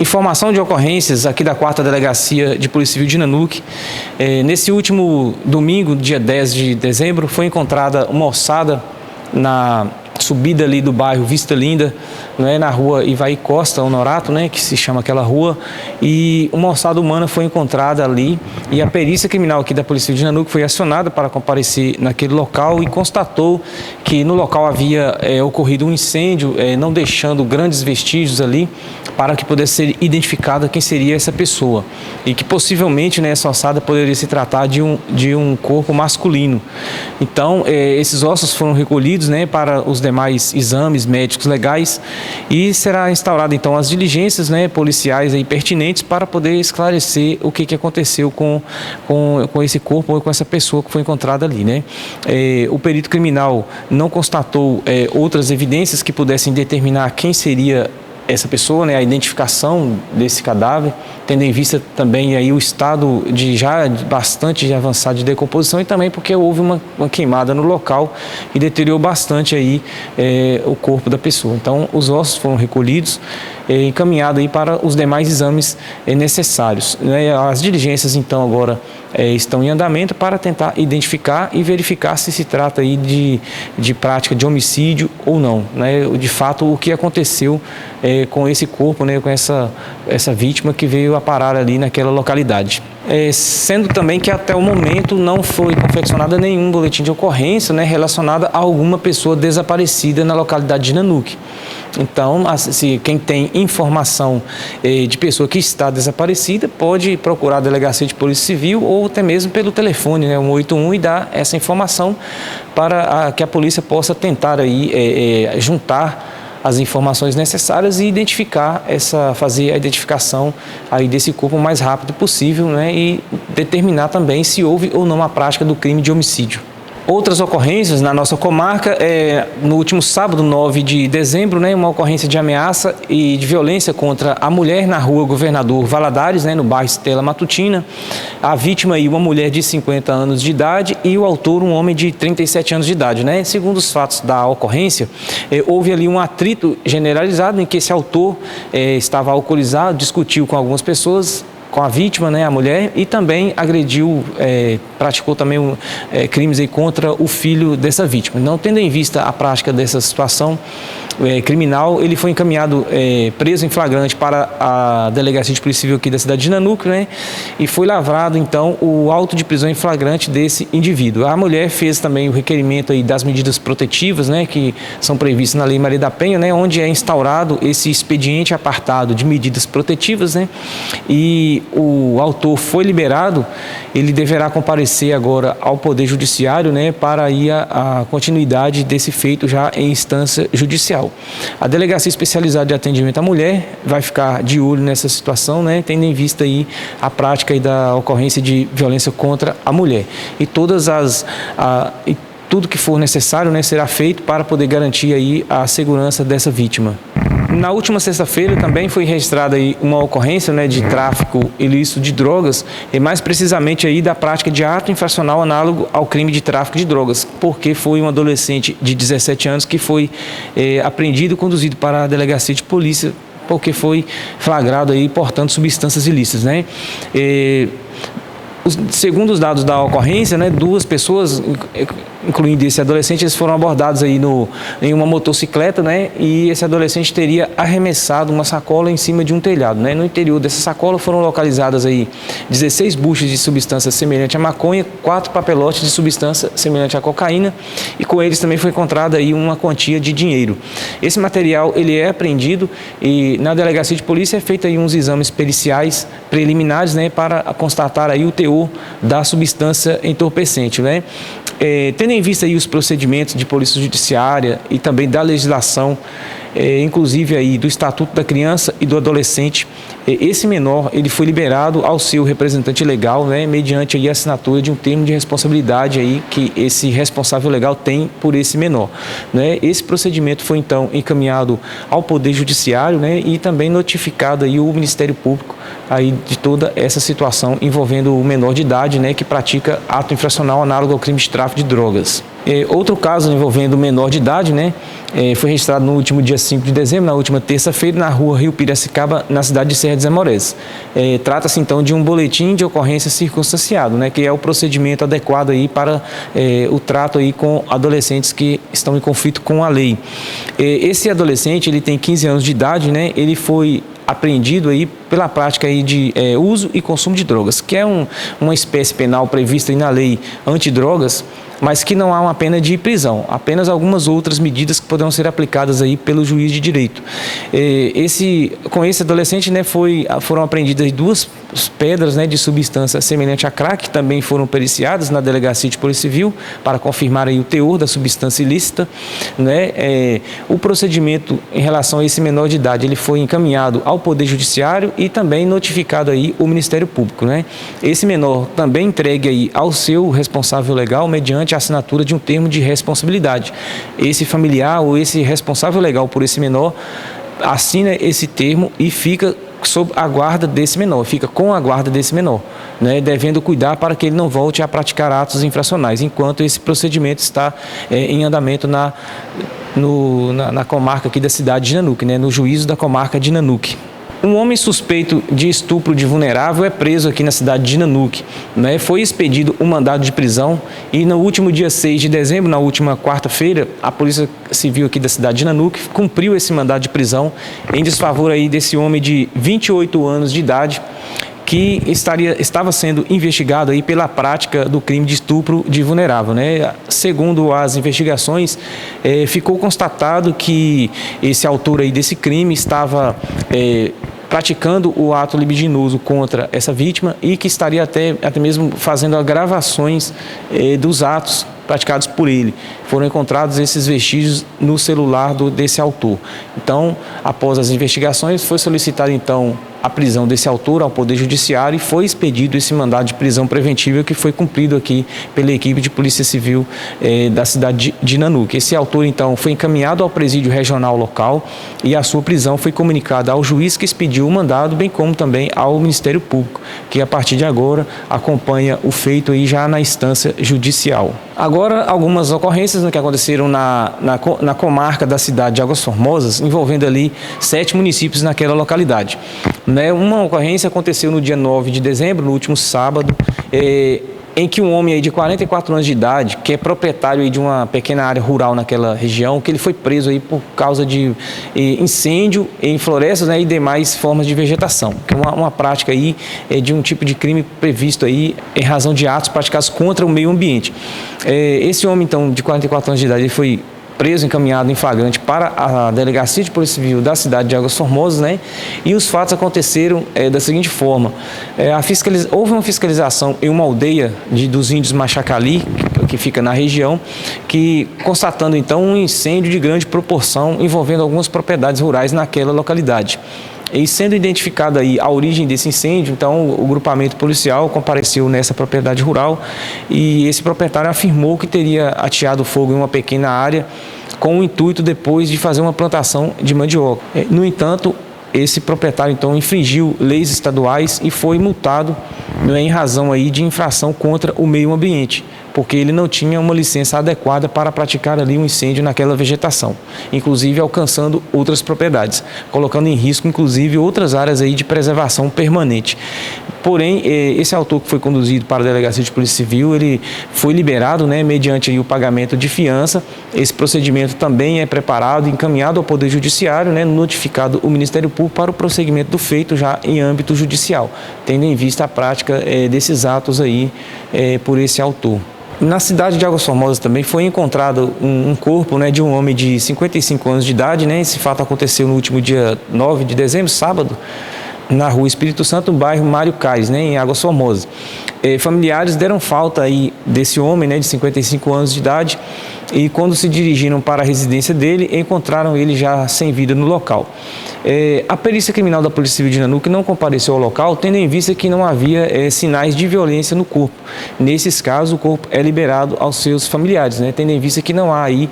Informação de ocorrências aqui da 4ª Delegacia de Polícia Civil de Nanuque. Nesse último domingo, dia 10 de dezembro, foi encontrada uma ossada na subida ali do bairro Vista Linda, na rua Ivaí Costa Honorato, que se chama aquela rua, e uma ossada humana foi encontrada ali e a perícia criminal aqui da Polícia Civil de Nanuque foi acionada para comparecer naquele local e constatou que no local havia ocorrido um incêndio, não deixando grandes vestígios ali para que pudesse ser identificada quem seria essa pessoa e que possivelmente essa ossada poderia se tratar de um corpo masculino. Então, esses ossos foram recolhidos para os demais exames médicos legais e será instaurada então as diligências policiais aí pertinentes para poder esclarecer o que aconteceu com esse corpo ou com essa pessoa que foi encontrada ali, O perito criminal não constatou outras evidências que pudessem determinar quem seria essa pessoa, a identificação desse cadáver, tendo em vista também aí o estado bastante avançado de decomposição e também porque houve uma queimada no local e deteriorou bastante aí o corpo da pessoa. Então, os ossos foram recolhidos e encaminhados aí para os demais exames necessários. As diligências, então, agora estão em andamento para tentar identificar e verificar se se trata aí de prática de homicídio ou não, de fato, o que aconteceu com esse corpo, com essa vítima que veio a parar ali naquela localidade. Sendo também que até o momento não foi confeccionado nenhum boletim de ocorrência relacionado a alguma pessoa desaparecida na localidade de Nanuque. Então, quem tem informação de pessoa que está desaparecida pode procurar a Delegacia de Polícia Civil ou até mesmo pelo telefone, 181, e dar essa informação para que a polícia possa tentar aí, juntar as informações necessárias e fazer a identificação aí desse corpo o mais rápido possível, e determinar também se houve ou não a prática do crime de homicídio. Outras ocorrências na nossa comarca, no último sábado, 9 de dezembro, uma ocorrência de ameaça e de violência contra a mulher na rua Governador Valadares, no bairro Estela Matutina. A vítima aí, uma mulher de 50 anos de idade e o autor, um homem de 37 anos de idade. Segundo os fatos da ocorrência, houve ali um atrito generalizado em que esse autor estava alcoolizado, discutiu com algumas pessoas, com a vítima, a mulher, e também agrediu, praticou também crimes aí contra o filho dessa vítima. Não tendo em vista a prática dessa situação criminal, ele foi encaminhado preso em flagrante para a Delegacia de Polícia Civil aqui da cidade de Nanuque, e foi lavrado então o auto de prisão em flagrante desse indivíduo. A mulher fez também o requerimento aí das medidas protetivas, que são previstas na Lei Maria da Penha, onde é instaurado esse expediente apartado de medidas protetivas, e o autor foi liberado. Ele deverá comparecer agora ao Poder Judiciário, para ir a continuidade desse feito já em instância judicial. A Delegacia Especializada de Atendimento à Mulher vai ficar de olho nessa situação, tendo em vista aí a prática aí da ocorrência de violência contra a mulher. E tudo que for necessário, será feito para poder garantir aí a segurança dessa vítima. Na última sexta-feira também foi registrada aí uma ocorrência de tráfico ilícito de drogas, e mais precisamente aí da prática de ato infracional análogo ao crime de tráfico de drogas, porque foi um adolescente de 17 anos que foi apreendido e conduzido para a Delegacia de Polícia, porque foi flagrado aí portando substâncias ilícitas, Segundo os dados da ocorrência, duas pessoas, incluindo esse adolescente, eles foram abordados aí em uma motocicleta, e esse adolescente teria arremessado uma sacola em cima de um telhado, No interior dessa sacola foram localizadas aí 16 buchas de substância semelhante à maconha, 4 papelotes de substância semelhante à cocaína, e com eles também foi encontrada aí uma quantia de dinheiro. Esse material ele é apreendido e na Delegacia de Polícia é feito aí uns exames periciais preliminares, para constatar aí o teor da substância entorpecente, Tendo em vista aí os procedimentos de polícia judiciária e também da legislação, inclusive aí do Estatuto da Criança e do Adolescente, esse menor ele foi liberado ao seu representante legal, mediante aí a assinatura de um termo de responsabilidade aí que esse responsável legal tem por esse menor, Esse procedimento foi então encaminhado ao Poder Judiciário, e também notificado aí o Ministério Público aí de toda essa situação envolvendo o menor de idade, que pratica ato infracional análogo ao crime de tráfico de drogas. Outro caso envolvendo menor de idade, né, foi registrado no último dia 5 de dezembro, na última terça-feira, na rua Rio Piracicaba, na cidade de Serra dos Amorés. Trata-se então de um boletim de ocorrência circunstanciado, né, que é o procedimento adequado aí para o trato aí com adolescentes que estão em conflito com a lei. Esse adolescente, ele tem 15 anos de idade, né, ele foi apreendido aí pela prática aí de uso e consumo de drogas, que é uma espécie penal prevista aí na lei antidrogas, mas que não há uma pena de prisão, apenas algumas outras medidas que poderão ser aplicadas aí pelo juiz de direito. Com esse adolescente, né, foram apreendidas 2 pedras, né, de substância semelhante a crack, que também foram periciadas na Delegacia de Polícia Civil para confirmar aí o teor da substância ilícita, né. O procedimento em relação a esse menor de idade, ele foi encaminhado ao Poder Judiciário e também notificado aí o Ministério Público, né. Esse menor também entregue aí ao seu responsável legal mediante a assinatura de um termo de responsabilidade. Esse familiar ou esse responsável legal por esse menor assina esse termo e fica sob a guarda desse menor, fica com a guarda desse menor, né, devendo cuidar para que ele não volte a praticar atos infracionais, enquanto esse procedimento está em andamento na comarca aqui da cidade de Nanuque, né, no juízo da comarca de Nanuque. Um homem suspeito de estupro de vulnerável é preso aqui na cidade de Nanuque, né? Foi expedido um mandado de prisão e no último dia 6 de dezembro, na última quarta-feira, a Polícia Civil aqui da cidade de Nanuque cumpriu esse mandado de prisão em desfavor aí desse homem de 28 anos de idade, que estava sendo investigado aí pela prática do crime de estupro de vulnerável, né? Segundo as investigações, ficou constatado que esse autor aí desse crime estava praticando o ato libidinoso contra essa vítima e que estaria até mesmo fazendo gravações dos atos praticados por ele. Foram encontrados esses vestígios no celular desse autor. Então, após as investigações, foi solicitada então a prisão desse autor ao Poder Judiciário e foi expedido esse mandado de prisão preventiva que foi cumprido aqui pela equipe de Polícia Civil da cidade de Nanuque. Esse autor então foi encaminhado ao presídio regional local e a sua prisão foi comunicada ao juiz que expediu o mandado, bem como também ao Ministério Público, que a partir de agora acompanha o feito aí já na instância judicial. Agora, algumas ocorrências que aconteceram na comarca da cidade de Águas Formosas, envolvendo ali 7 municípios naquela localidade. Uma ocorrência aconteceu no dia 9 de dezembro, no último sábado, em que um homem aí de 44 anos de idade, que é proprietário aí de uma pequena área rural naquela região, que ele foi preso aí por causa de incêndio em florestas, né, e demais formas de vegetação, que é uma prática aí de um tipo de crime previsto aí em razão de atos praticados contra o meio ambiente. Esse homem então de 44 anos de idade, ele foi preso, encaminhado em flagrante para a Delegacia de Polícia Civil da cidade de Águas Formosas, né? E os fatos aconteceram da seguinte forma: houve uma fiscalização em uma aldeia dos índios Machacali, que fica na região, que constatando então um incêndio de grande proporção envolvendo algumas propriedades rurais naquela localidade. E sendo identificada aí a origem desse incêndio, então o grupamento policial compareceu nessa propriedade rural e esse proprietário afirmou que teria ateado fogo em uma pequena área com o intuito depois de fazer uma plantação de mandioca. No entanto, esse proprietário então infringiu leis estaduais e foi multado, em razão aí de infração contra o meio ambiente, porque ele não tinha uma licença adequada para praticar ali um incêndio naquela vegetação, inclusive alcançando outras propriedades, colocando em risco inclusive outras áreas aí de preservação permanente. Porém, esse autor que foi conduzido para a Delegacia de Polícia Civil, ele foi liberado, né, mediante aí o pagamento de fiança. Esse procedimento também é preparado e encaminhado ao Poder Judiciário, né, notificado o Ministério Público para o prosseguimento do feito já em âmbito judicial, tendo em vista a prática desses atos aí por esse autor. Na cidade de Águas Formosas também foi encontrado um corpo, né, de um homem de 55 anos de idade, né? Esse fato aconteceu no último dia 9 de dezembro, sábado, na rua Espírito Santo, no bairro Mário Cais, né, em Águas Formosas. Familiares deram falta aí desse homem, né, de 55 anos de idade, e quando se dirigiram para a residência dele, encontraram ele já sem vida no local. A perícia criminal da Polícia Civil de Nanuque não compareceu ao local, tendo em vista que não havia sinais de violência no corpo. Nesses casos, o corpo é liberado aos seus familiares, né, tendo em vista que não há aí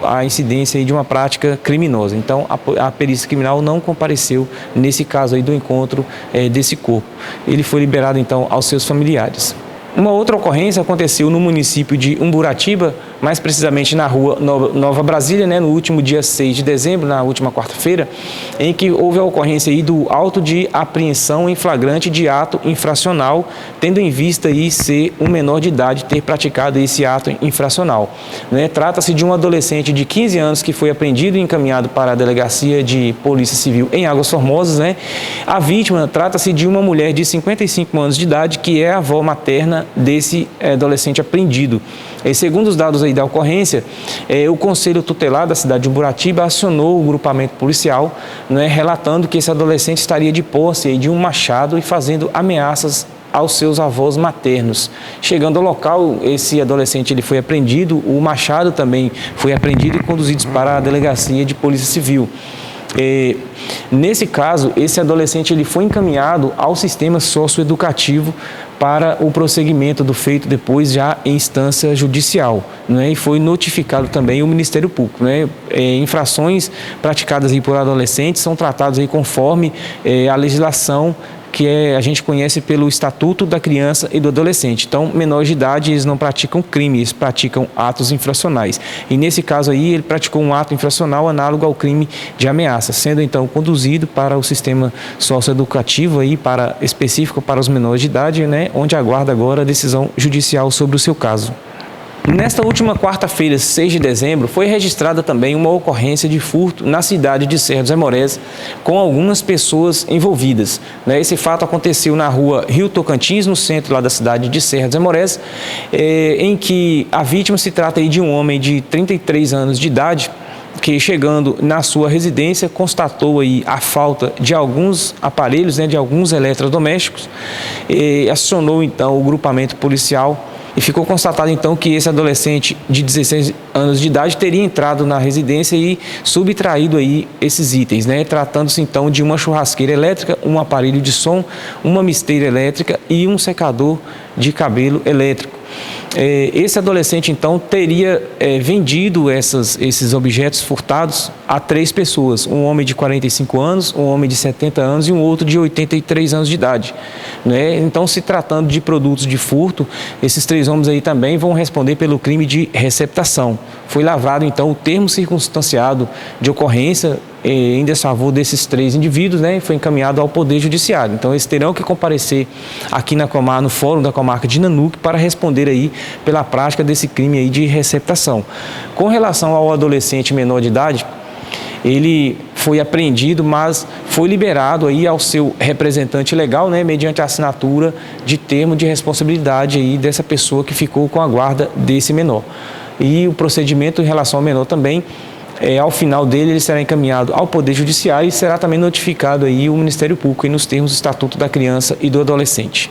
a incidência aí de uma prática criminosa. Então, a perícia criminal não compareceu nesse caso aí do encontro desse corpo. Ele foi liberado, então, aos seus familiares. Uma outra ocorrência aconteceu no município de Umburatiba, mais precisamente na rua Nova Brasília, né, no último dia 6 de dezembro, na última quarta-feira, em que houve a ocorrência aí do auto de apreensão em flagrante de ato infracional, tendo em vista aí ser um menor de idade ter praticado esse ato infracional. Né? Trata-se de um adolescente de 15 anos que foi apreendido e encaminhado para a Delegacia de Polícia Civil em Águas Formosas. Né? A vítima trata-se de uma mulher de 55 anos de idade, que é a avó materna desse adolescente apreendido. E segundo os dados aí da ocorrência, o Conselho Tutelar da cidade de Buratiba acionou o grupamento policial, né, relatando que esse adolescente estaria de posse aí de um machado e fazendo ameaças aos seus avós maternos. Chegando ao local, esse adolescente ele foi apreendido, o machado também foi apreendido e conduzido para a Delegacia de Polícia Civil. Nesse caso, esse adolescente ele foi encaminhado ao sistema socioeducativo para o prosseguimento do feito depois já em instância judicial, né? E foi notificado também o Ministério Público, né? Infrações praticadas aí por adolescentes são tratadas aí conforme a legislação que a gente conhece pelo Estatuto da Criança e do Adolescente. Então, menores de idade, eles não praticam crime, eles praticam atos infracionais. E nesse caso aí, ele praticou um ato infracional análogo ao crime de ameaça, sendo então conduzido para o sistema socioeducativo aí, específico para os menores de idade, né, onde aguarda agora a decisão judicial sobre o seu caso. Nesta última quarta-feira, 6 de dezembro, foi registrada também uma ocorrência de furto na cidade de Serra dos Aimorés, com algumas pessoas envolvidas. Esse fato aconteceu na rua Rio Tocantins, no centro lá da cidade de Serra dos Aimorés, em que a vítima se trata aí de um homem de 33 anos de idade, que chegando na sua residência constatou aí a falta de alguns aparelhos, né, de alguns eletrodomésticos, e acionou então o grupamento policial. E ficou constatado então que esse adolescente de 16 anos de idade teria entrado na residência e subtraído aí esses itens, né? Tratando-se então de uma churrasqueira elétrica, um aparelho de som, uma misteira elétrica e um secador de cabelo elétrico. Esse adolescente então teria vendido esses objetos furtados a 3 pessoas, um homem de 45 anos, um homem de 70 anos e um outro de 83 anos de idade, né? Então, se tratando de produtos de furto, esses 3 homens aí também vão responder pelo crime de receptação. Foi lavrado então o termo circunstanciado de ocorrência em desfavor desses 3 indivíduos, né, foi encaminhado ao Poder Judiciário. Então, eles terão que comparecer aqui no Fórum da Comarca de Nanuque para responder aí pela prática desse crime aí de receptação. Com relação ao adolescente menor de idade, ele foi apreendido, mas foi liberado aí ao seu representante legal, né, mediante a assinatura de termo de responsabilidade aí dessa pessoa que ficou com a guarda desse menor. E o procedimento em relação ao menor também, ao final dele, ele será encaminhado ao Poder Judiciário e será também notificado aí o Ministério Público aí nos termos do Estatuto da Criança e do Adolescente.